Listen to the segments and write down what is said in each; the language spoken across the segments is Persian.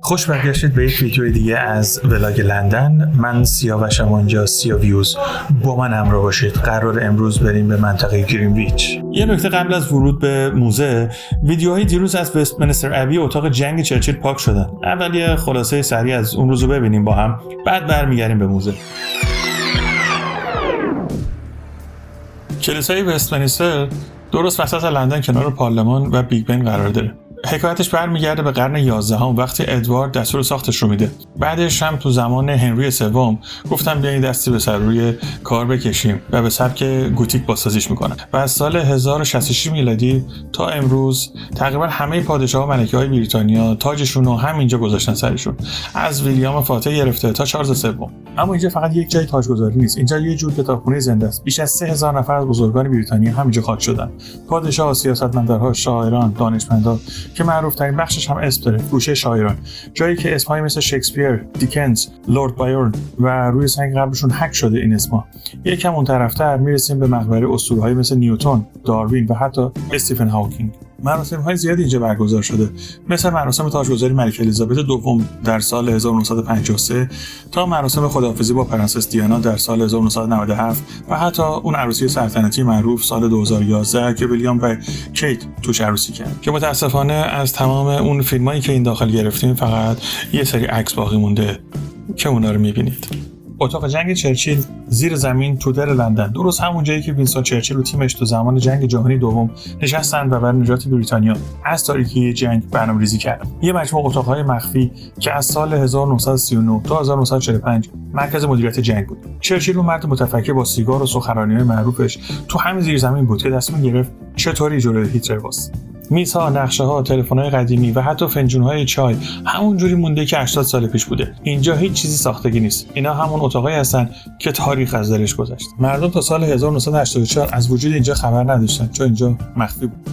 خوش برگشتید به یک ویدیو دیگه از ولاگ لندن. من سیاوشم، اینجا سیاویوز. با من همراه باشید. قرار امروز بریم به منطقه گرینویچ. یه نکته قبل از ورود به موزه، ویدیوهای دیروز از وستمینستر ابی اتاق جنگ چرچیل پاک شدن. اول یه خلاصه سریع از اون روزو ببینیم با هم، بعد برمیگردیم به موزه. کلیسای وستمینستر درست وسط لندن کنار پارلمان و بیگ بن قرار داره. حکایتش برمیگرده به قرن 11 وقتی ادوارد دستور ساختش رو میده. بعدش هم تو زمان هنری سوم گفتم بیاین دستی به سر روی کار بکشیم و به سبک گوتیک بازسازیش میکنن. و از سال 1066 میلادی تا امروز تقریبا همه پادشاه‌ها و ملکه‌های بریتانیا تاجشون رو همینجا گذاشتن سرشون، از ویلیام فاتح گرفته تا چارلز سوم. اما اینجا فقط یک جای تاجگذاری نیست، اینجا یه جور کتابخونه زنده است. بیش از 3000 نفر از بزرگان بریتانیا همینجا خاک شدن. پادشاه‌ها، سیاستمدارها، شاعران، دانشمندان که معروف ترین بخشش هم اسم داره، گوشه شاعران، جایی که اسمایی مثل شکسپیر، دیکنز، لورد بایرن و روی سنگ قبرشون حک شده این اسما. یکم اون طرفتر میرسیم به مقبره اسطوره‌های مثل نیوتن، داروین و حتی استیفن هاکینگ. مراسم‌های زیادی اینجا برگزار شده، مثل مراسم تاجگذاری ملکه الیزابت دوم در سال 1953 تا مراسم خداحافظی با پرنسس دیانا در سال 1997 و حتی اون عروسی سلطنتی معروف سال 2011 که ویلیام و کیت توش عروسی کرد، که متاسفانه از تمام اون فیلمایی که این داخل گرفتیم فقط یه سری عکس باقی مونده که اونا رو می‌بینید. اتاق جنگ چرچیل زیر زمین تو در لندن، درست همون جایی که وینستون چرچیل و تیمش تو زمان جنگ جهانی دوم نشستن و برای نجات بریتانیا از تاریکی جنگ برنامه‌ریزی کردن. یه مجموعه اتاق‌های مخفی که از سال 1939 تا 1945 مرکز مدیریت جنگ بود. چرچیل اون مرد متفکر با سیگار و سخنرانی‌های معروفش تو همین زیر زمین بود که تصمیم گرفت چطوری جلوی هیتلر وایسه. میزها، نقشه‌ها، تلفن‌های قدیمی و حتی فنجون‌های چای همون جوری مونده که 80 سال پیش بوده. اینجا هیچ چیزی ساختگی نیست. اینا همون اتاقایی هستن که تاریخ از درش گذشته. مردم تا سال 1984 از وجود اینجا خبر نداشتن چون اینجا مخفی بود.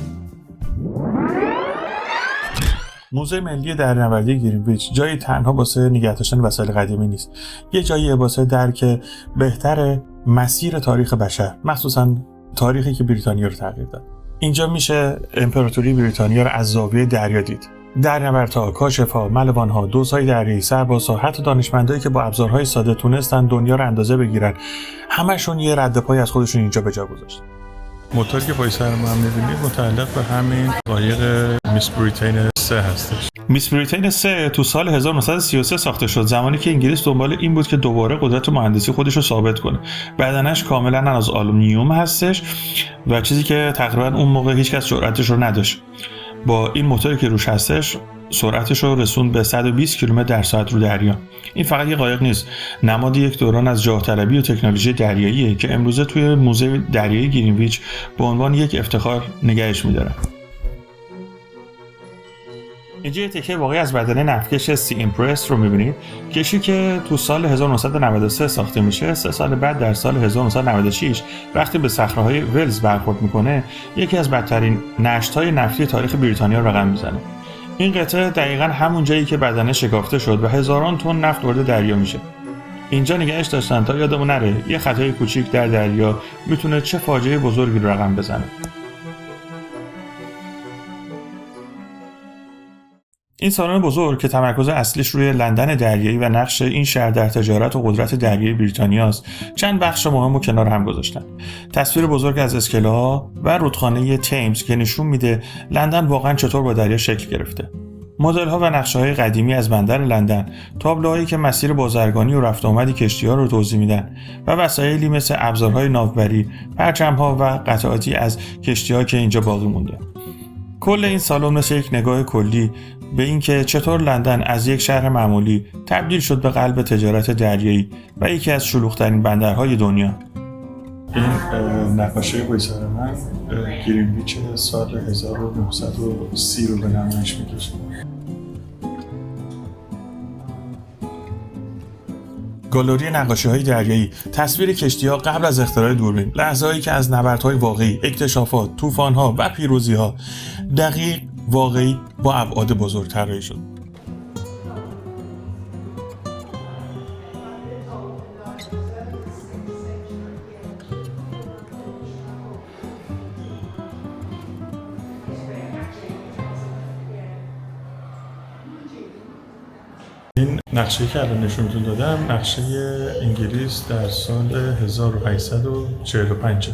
موزه ملی دریانوردی گرینویچ جایی تنها واسه نگه داشتن وسایل قدیمی نیست. یه جایی واسه درک بهتر مسیر تاریخ بشر، مخصوصاً تاریخی که بریتانیا رو تغییر داد. اینجا میشه امپراتوری بریتانیا رو از زاویه دریا دید. دریاوردها، کاشف‌ها، ملوان‌ها، دوزهای دریایی، سربازها، حتی دانشمندایی که با ابزارهای ساده تونستن دنیا رو اندازه بگیرن، همشون یه رد پای از خودشون اینجا به جا گذاشتن. موتوری که پای سر ما هم می‌بینید متعلق به همین قایق میس بریتین 3 هستش. میس بریتین 3 تو سال 1933 ساخته شد، زمانی که انگلیس دنبال این بود که دوباره قدرت مهندسی خودش رو ثابت کنه. بدنش کاملا از آلومینیوم هستش و چیزی که تقریبا اون موقع هیچکس جرأتش رو نداشت. با این موتوری که روش هستش سرعتش رو رسوند به 120 کیلومتر در ساعت رو دریا. این فقط یه قایق نیست، نماد یک دوران از جاه طلبی و تکنولوژی دریاییه که امروزه توی موزه دریایی گرینویچ به عنوان یک افتخار نگهش می‌دارن. اینجا یه تکه واقعی از بدنه نفتکش سی ایمپرس رو می‌بینید، کشتی که تو سال 1993 ساخته میشه. 3 سال بعد در سال 1996 وقتی به صخره‌های ولز برخورد میکنه، یکی از بدترین نشت‌های نفتی تاریخ بریتانیا رو رقم میزنه. این قطعه دقیقاً همون جایی که بدنه شکافته شد و هزاران تن نفت وارد دریا میشه. اینجا نگهش داشتن تا یادمون نره یه خطای کوچیک در دریا میتونه چه فاجعه بزرگی رو رقم بزنه. این سالن بزرگ که تمرکز اصلیش روی لندن دریایی و نقش این شهر در تجارت و قدرت دریایی بریتانیاست، چند بخش مهم رو کنار هم گذاشتن. تصویر بزرگ از اسکله‌ها و رودخانه تیمز که نشون میده لندن واقعا چطور با دریا شکل گرفته. مدل‌ها و نقشه‌های قدیمی از بندر لندن، تابلوهایی که مسیر بازرگانی و رفت آمد کشتی‌ها رو توضیح میدن و وسایلی مثل ابزارهای ناوبری، پرچم‌ها و قطعاتی از کشتی‌ها که اینجا باقی مونده. کل این سالن مثل یک نگاه کلی به اینکه چطور لندن از یک شهر معمولی تبدیل شد به قلب تجارت دریایی و یکی از شلوغ‌ترین بندرهای دنیا. این نقاشی پای سر من گرینویچ سال 1930 رو به نمایش می‌کشه. گالری نقاشی‌های دریایی، تصویر کشتی‌ها قبل از اختراع دوربین، لحظه‌هایی که از نبردهای واقعی، اکتشافات، طوفان‌ها و پیروزی‌ها دقیق، واقعی با ابعاد بزرگ طراحی شد. نقشه‌ای که الان نشونتون دادم نقشه انگلیس در سال 1845.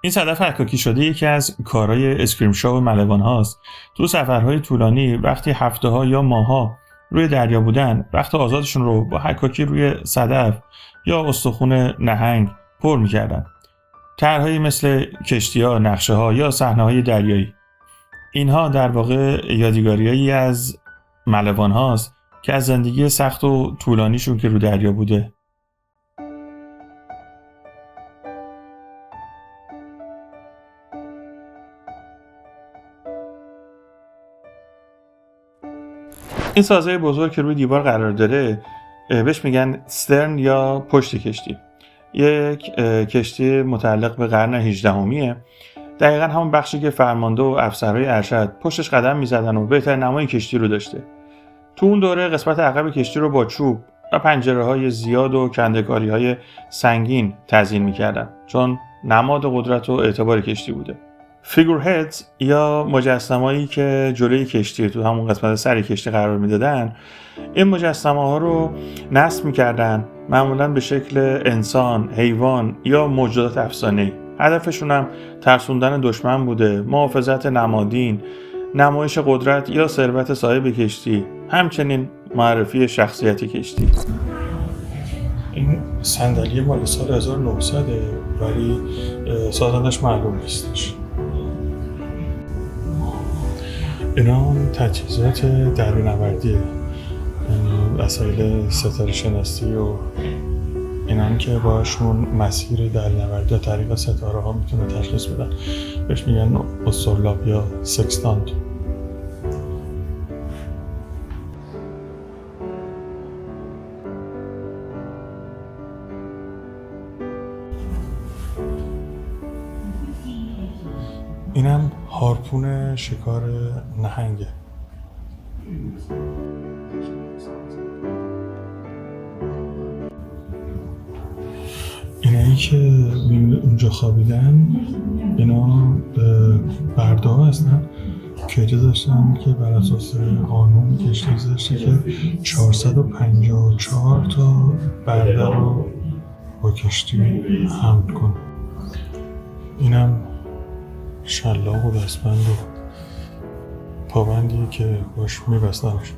این صدف حکاکی شده یکی از کارهای اسکریم شاپ ملوان هاست. تو سفرهای طولانی وقتی هفته ها یا ماه ها روی دریا بودن، وقت آزادشون رو با حکاکی روی صدف یا استخون نهنگ پر می‌کردن. طرحهایی مثل کشتی‌ها، نقشه‌ها یا صحنه‌های دریایی. اینها در واقع یادگاریایی از ملوان هاست که از زندگی سخت و طولانیشون که رو دریا بوده. این سازه بزرگ که روی دیوار قرار داره بهش میگن سترن یا پشت کشتی. یک کشتی متعلق به قرن 18میه. دقیقا همون بخشی که فرمانده و افسرهای ارشد پشتش قدم میزدن و بهترین نمای کشتی رو داشته. تو اون دوره قسمت عقب کشتی رو با چوب و پنجره‌های زیاد و کنده‌کاری‌های سنگین تزیین میکردن، چون نماد قدرت و اعتبار کشتی بوده. فیگورهدز یا مجسمه‌ای که جلوی کشتی تو همون قسمت سر کشتی قرار میدادن، این مجسمه‌ها رو نصب میکردن معمولاً به شکل انسان، حیوان یا موجودات افسانه‌ای. هدفشون هم ترسوندن دشمن بوده، محافظت نمادین، نمایش قدرت یا ثروت صاحب کشتی، همچنین معرفی شخصیت کشتی. این صندلی مال سال 1900 ولی سازندش معلوم نیستش. اینا تجهیزات دریانوردیه، وسایل ستاره شناسی و اینان که باشون مسیر دریانوردی طریق ستاره ها میتونه تشخیص بدن. بهش میگن استرلاب یا سکستانت. اینم هارپون شکار نهنگه. اینایی که اونجا خوابیدن اینا برده ها هستن که اجازه داشتن که بر اساس قانون کشتی داشته که 454 تا برده رو با کشتی حمل کنه. اینم شلاق و دستبند و پابندی که باش میبستنش.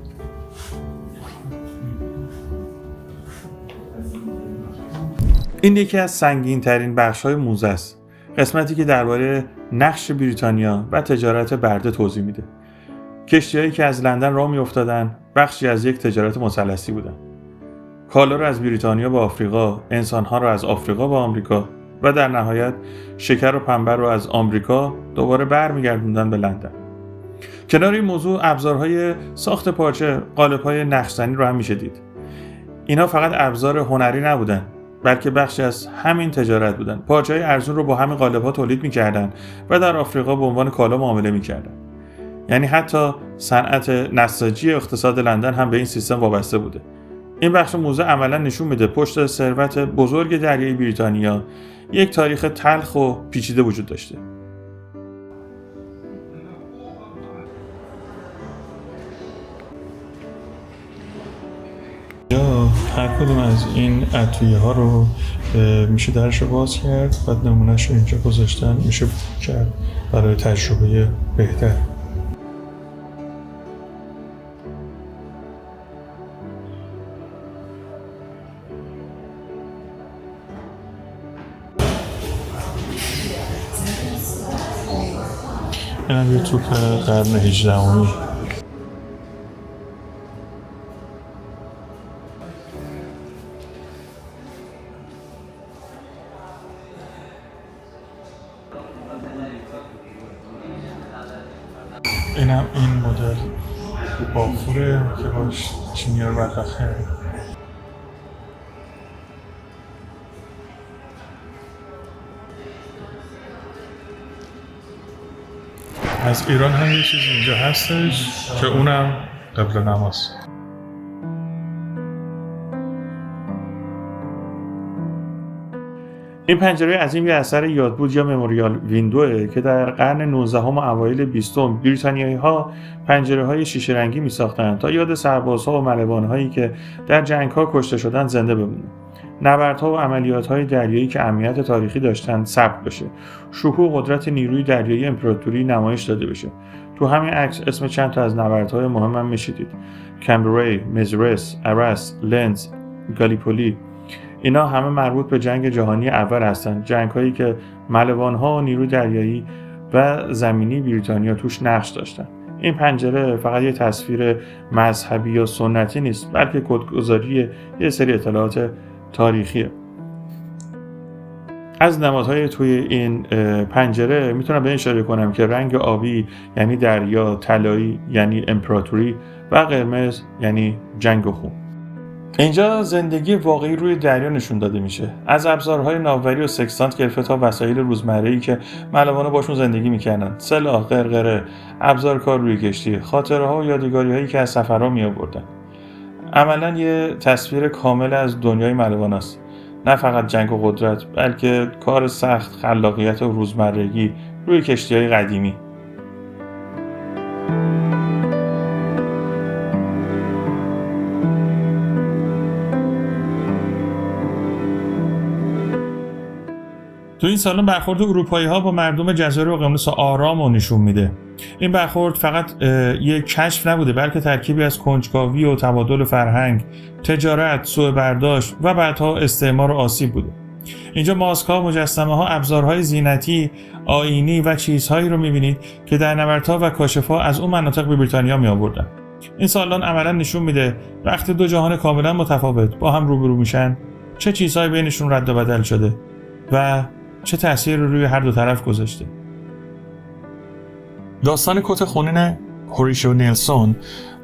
این یکی از سنگین ترین بخش های موزه است. قسمتی که درباره نقش بریتانیا و تجارت برده توضیح میده. کشتی‌هایی که از لندن راه میافتادن بخشی از یک تجارت مثلثی بودن. کالا را از بریتانیا به آفریقا، انسان‌ها را از آفریقا به آمریکا و در نهایت شکر و پنبه را از آمریکا دوباره برمیگردوندن به لندن. کنار این موضوع ابزارهای ساخت پارچه، قالب‌های نقش‌زنی رو هم میشه دید. اینا فقط ابزار هنری نبودن، بلکه بخشی از همین تجارت بودن. پارچه‌های ارزون رو با همین قالب‌ها تولید می‌کردن و در آفریقا به عنوان کالا معامله می‌کردن. یعنی حتی صنعت نساجی اقتصاد لندن هم به این سیستم وابسته بوده. این بخش موزه عملاً نشون میده پشت ثروت بزرگ دریای بریتانیا یک تاریخ تلخ و پیچیده وجود داشته. یا هر کدوم از این ادویه ها رو میشه درش رو باز کرد، بعد نمونهش رو اینجا گذاشتن، میشه کرد برای تجربه بهتر. این هم یه توپ قرن 18می. این هم این مدل بافوره که باش چینی رو برخخه. از ایران هم یه چیز اینجا هستش که اونم قبل نماز. این پنجره عظیم یه اثر یادبود یا مموریال ویندوه که در قرن 19 و اوایل 20 بریتانیایی‌ها پنجره‌های شیشه رنگی می‌ساختند تا یاد سربازها و ملوان‌هایی که در جنگ‌ها کشته شدند زنده بمونه. نبردها و عملیات‌های دریایی که اهمیت تاریخی داشتند ثبت بشه. شکوه و قدرت نیروی دریایی امپراتوری نمایش داده بشه. تو همین عکس اسم چند تا از نبردهای مهم هم می‌شنید. کمبری، مزرس، ارس، لنز، گالیپولی. اینا همه مربوط به جنگ جهانی اول هستند، جنگ‌هایی که ملوان‌ها و نیروی دریایی و زمینی بریتانیا توش نقش داشتن. این پنجره فقط یه تصویر مذهبی یا سنتی نیست، بلکه کدگذاری یه سری اطلاعات تاریخیه. از نمادهای توی این پنجره میتونم به این اشاره کنم که رنگ آبی یعنی دریا، طلایی یعنی امپراتوری و قرمز یعنی جنگ و خون. اینجا زندگی واقعی روی دریا نشون داده میشه، از ابزارهای ناوبری و سکستانت گرفته تا وسایل روزمره‌ای که ملوان‌ها باشون زندگی میکردن، سلاح، غرغره، ابزار کار روی کشتی، خاطره‌ها و یادگاری‌هایی که از سفرها میآوردن. عملاً یه تصویر کامل از دنیای ملواناست، نه فقط جنگ و قدرت، بلکه کار سخت، خلاقیت و روزمرگی روی کشتی‌های قدیمی. تو این سالن برخورد اروپایی‌ها با مردم جزایر اقیانوس آرام رو نشون میده. این برخورد فقط یک کشف نبوده، بلکه ترکیبی از کنجکاوی و تبادل فرهنگ، تجارت، سوء برداشت و بعدها استعمار و آسیب بوده. اینجا ماسک‌ها، مجسمه‌ها، ابزارهای زینتی، آیینی و چیزهایی رو می‌بینید که در نبردها و کاشف‌ها از اون مناطق به بریتانیا می‌آوردن. این سالن عملاً نشون میده وقتی دو جهان کاملاً متفاوت با هم روبرو میشن، چه چیزهایی بینشون رد و بدل شده و چه تأثیری روی هر دو طرف گذاشته. داستان کت خونین هوریشیو نیلسون.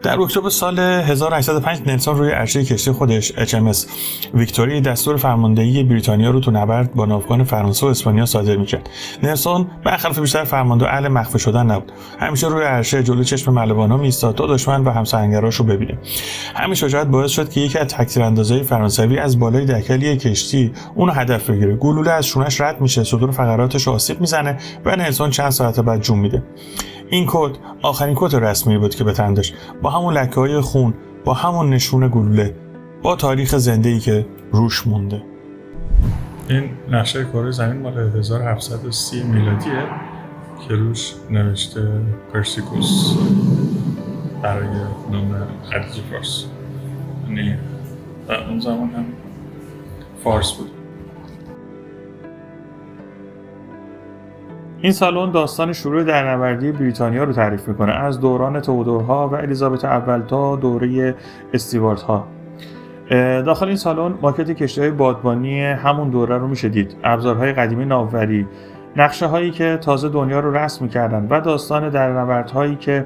در اکتبر سال 1805 نیلسون روی عرشه کشتی خودش HMS ویکتوری دستور فرماندهی بریتانیا رو تو نبرد با ناوگان فرانسه و اسپانیا صادر می‌کرد. نیلسون برخلاف بیشتر فرمانده اهل مخفی شدن نبود. همیشه روی عرشه جلوی چشم ملوان‌ها می‌ایستاد تا دشمن و همسرنگراش رو ببینه. همین شجاعت باعث شد که یکی از تک‌تیراندازهای فرانسوی از بالای دکل کشتی اون رو هدف بگیره. گلوله از شونش رد میشه، صدور فقراتش آسیب میزنه و نیلسون چند ساعت بعد جون میده. این کت آخرین کت رسمی بود که به تن داشت، با همون لکه‌های خون، با همون نشون گلوله، با تاریخ زنده‌ای که روش مونده. این نقشه کره زمین مال 1730 میلادیه که روش نوشته پرسیکوس برای نام خلیج فارس. یعنی اون زمان هم فارس بود. این سالن داستان شروع درنوردی بریتانیا رو تعریف میکنه، از دوران تئودورها و الیزابت اول تا دوره استیوارت‌ها. داخل این سالن ماکت کشتی‌های بادبانی همون دوره رو میشه دید، ابزارهای قدیمی ناوبری، نقشه‌هایی که تازه دنیا رو رسم می‌کردن و داستان درنوردهایی که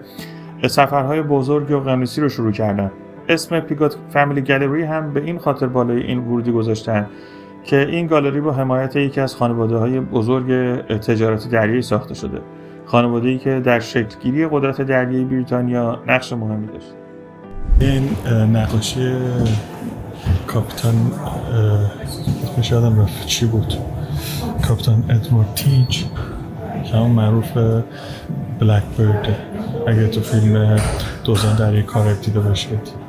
سفرهای بزرگ اقیانوسی رو شروع کردن. اسم پیگات فامیلی گالری هم به این خاطر بالای این ورودی گذاشتن که این گالری با حمایت یکی از خانواده‌های بزرگ تجارتی دریایی ساخته شده، خانواده‌ای که در شکل‌گیری قدرت دریایی بریتانیا نقش مهمی داشت. این نقاشی کاپیتان اسمش یادم رفت چی بود، کاپیتان ادوارد تیج که همون معروف به بلک برد، اگه تو فیلم دوزان دریای کارائیب دیده باشید.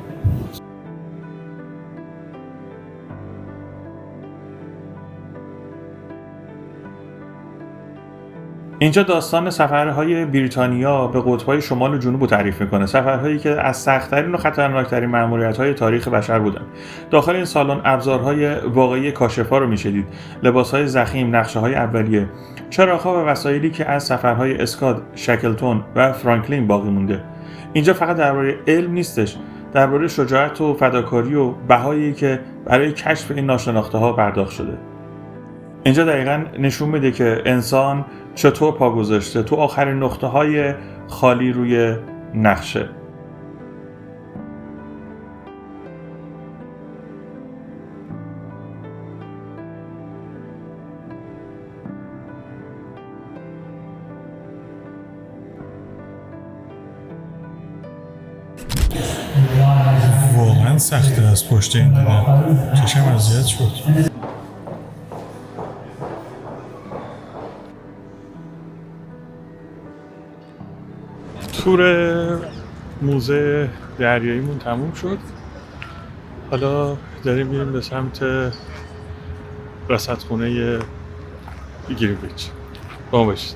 اینجا داستان سفرهای بریتانیا به قطب‌های شمال و جنوب رو تعریف میکنه، سفرهایی که از سخت‌ترین و خطرناکترین مأموریت‌های تاریخ بشر بودن. داخل این سالن ابزارهای واقعی کاشف‌ها رو میشدید، لباس‌های ضخیم، نقشه‌های اولیه، چراغ‌ها و وسایلی که از سفرهای اسکات، شکلتون و فرانکلین باقی مونده. اینجا فقط درباره علم نیستش، درباره شجاعت و فداکاری و بهایی که برای کشف این ناشناخته‌ها پرداخت شده. اینجا دقیقاً نشون میده که انسان چطور پا گذاشته تو آخرین نقطه‌های خالی روی نقشه. واقعاً سخته از پشت این دیدن، چشم اذیت شد. تور موزه دریاییمون تموم شد. حالا داریم میریم به سمت رصدخونه گرینویچ. با ما باشید.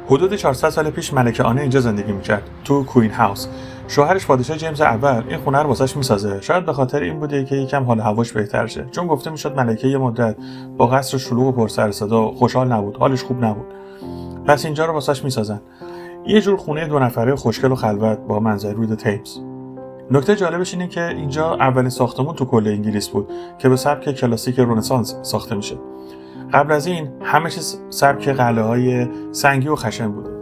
حدود 400 سال پیش ملکه آنه اینجا زندگی میکرد، تو کوین هاوس. شوهرش پادشاه جیمز اول این خونه رو واسش میسازه. شاید به خاطر این بوده که یکم حال هواش بهتر شه، چون گفته میشد ملکه یه مدت با قصر شلوغ و پر سر صدا خوشحال نبود، حالش خوب نبود. پس اینجا رو واسش میسازن. یه جور خونه 2 نفره خوشگل و خلوت با منظر رود تیمز. نکته جالبش اینه که اینجا اولین ساختمون تو کل انگلیس بود که به سبک کلاسیک رنسانس ساخته میشه. قبل از این همه چیز سبک قلعه‌های سنگی و خشن بوده.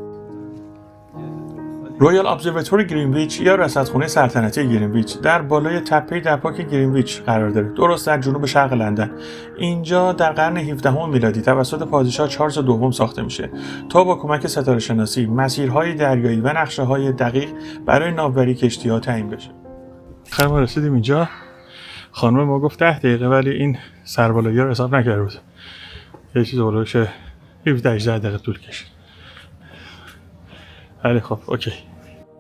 رویال ابزرواتوری گرینویچ یا رصدخونه سلطنتی گرینویچ در بالای تپه در پارک گرینویچ قرار داره، درست در جنوب شرق لندن. اینجا در قرن 17 میلادی توسط پادشاه چارلز دوم ساخته میشه تا با کمک ستاره شناسی مسیرهای دریایی و نقشه‌های دقیق برای ناوبری کشتی‌ها تعیین بشه. خیلی ما رسیدیم اینجا. خانم ما گفت 10 دقیقه ولی این سربالایی‌ها رو حساب نکرده بود. یه چیز هولوش 17 دقیقه طول کشید. ولی خب اوکی.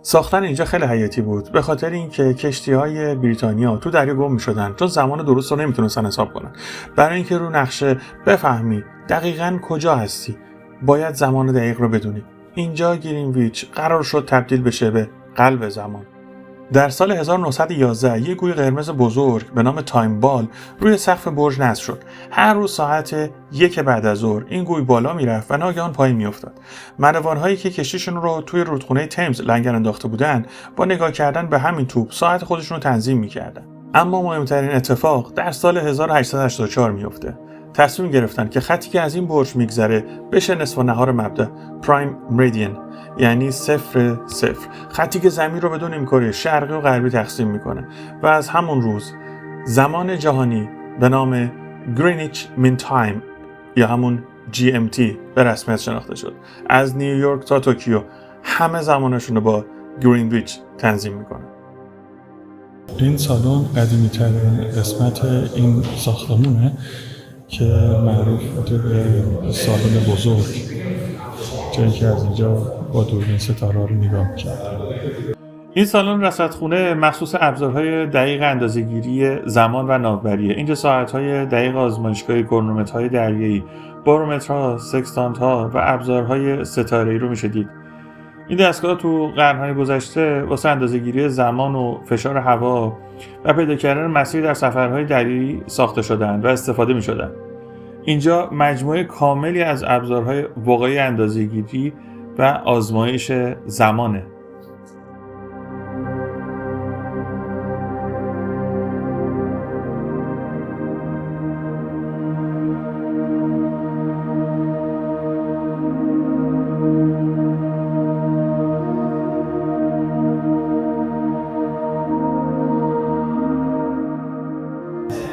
ساختن اینجا خیلی حیاتی بود به خاطر اینکه کشتی‌های بریتانیا تو دریا گم می‌شدن، چون زمان درست رو نمیتونستن حساب کنن. برای اینکه رو نقشه بفهمی دقیقاً کجا هستی، باید زمان دقیق رو بدونی. اینجا گرینویچ قرار شد تبدیل بشه به قلب زمان. در سال 1911 یک گوی قرمز بزرگ به نام تایم بال روی سقف برج نصب شد. هر روز ساعت 1 بعد از ظهر این گوی بالا میرفت و ناگهان پایین میافتاد. ملوان‌هایی که کشتیشون رو توی رودخونه تیمز لنگر انداخته بودن با نگاه کردن به همین توپ ساعت خودشون رو تنظیم میکردن. اما مهمترین اتفاق در سال 1884 میفته. تصمیم گرفتن که خطی که از این برج میگذره بشه نصف و نهار مبدا، پرایم مریدین، یعنی 0 0، خطی که زمین رو به 2 نیمکره شرقی و غربی تقسیم میکنه و از همون روز زمان جهانی به نام گرینیچ مین تایم یا همون GMT به رسمیت شناخته شد. از نیویورک تا توکیو همه زمانشون رو با گرینویچ تنظیم میکنه. این سالن قدیمی ترین قسمت این ساختمونه که معروف بوده به سالن بزرگ، جایی که از اینجا با دوربین ستاره‌ها رو نگاه می‌کرد. این سالن رصدخونه مخصوص ابزارهای دقیق اندازه‌گیری زمان و ناوبریه. اینجا ساعت‌های دقیق آزمایشگاهی، کرونومترهای دریایی، بارومترها، سکستانت‌ها و ابزارهای ستاره‌ای رو میشه دید. این دستگاه تو قرن‌های گذشته واسه اندازه‌گیری زمان و فشار هوا و پیدا کردن مسیر در سفرهای دریایی ساخته شدند و استفاده می‌شدند. اینجا مجموعه کاملی از ابزارهای واقعی اندازه‌گیری و آزمایش زمانه.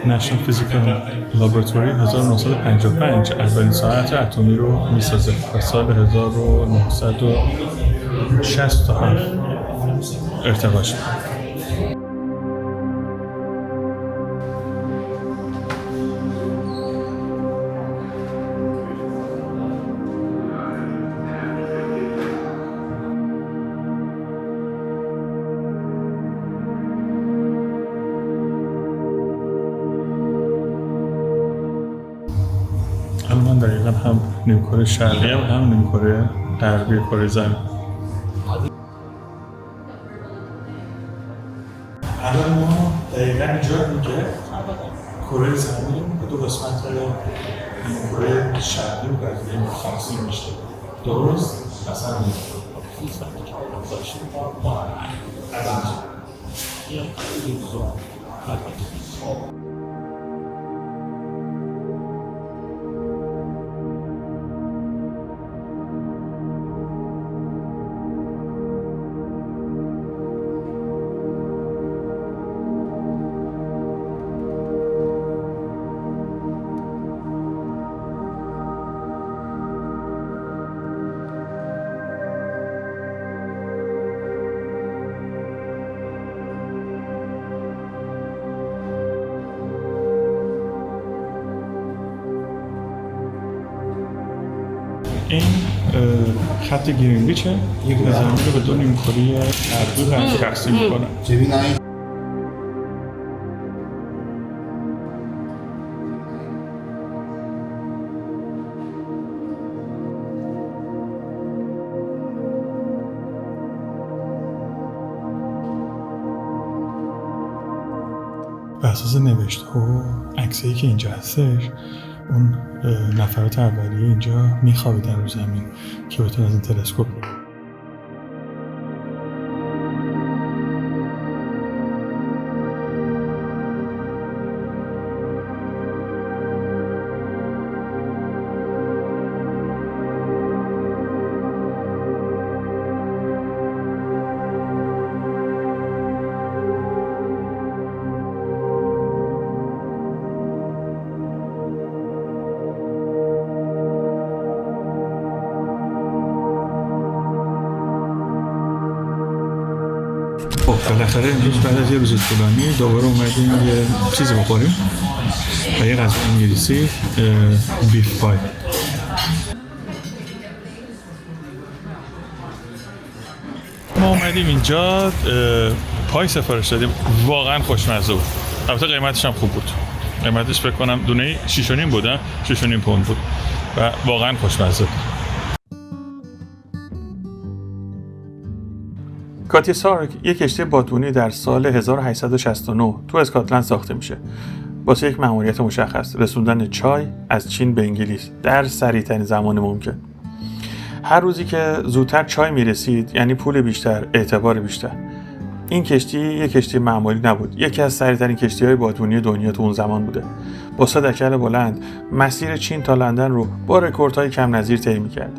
نشنال فیزیکال لابراتوری 1955 اولین ساعت اتمی رو میسازه و سال 1967 ارتقاش میده. من دقیقا هم نیمکره شرقی هم نیمکره غربی کره زمین. الان ما دقیقا اینجا میگه کره زمین به 2 قسمت نیمکره شرقی و غربی تقسیم میشه. درست؟ مثلا این خط گرینویچه که زمین رو به دو نیمکره اردو تقسیم میکنن. بر اساس نوشته و عکسایی که اینجا هستش، اون نفرات اولیه اینجا میخوابیدن رو زمین که بتونن از این تلسکوپ ببینن. خب بالاخره امروز بعد از یه روز طولانی دوباره اومدیم یه چیزی بخوریم و یه غذای انگلیسی، بیف پای. ما اومدیم اینجا پای سفارش دادیم، واقعا خوشمزه بود. البته قیمتش هم خوب بود. قیمتش فکر کنم دونه 6.5 بود، 6.5 پوند بود و واقعا خوشمزه بود. کاتیا سارک یک کشتی بادبونی در سال 1869 تو اسکاتلند ساخته میشه. واسه یک مأموریت مشخص، رسوندن چای از چین به انگلیس در سریع‌ترین زمان ممکن. هر روزی که زودتر چای میرسید یعنی پول بیشتر، اعتبار بیشتر. این کشتی یک کشتی معمولی نبود، یکی از سریع‌ترین کشتی‌های بادبونی دنیا تو اون زمان بوده. با 100 دکل بلند مسیر چین تا لندن رو با رکوردهای کم نظیر طی می‌کرد.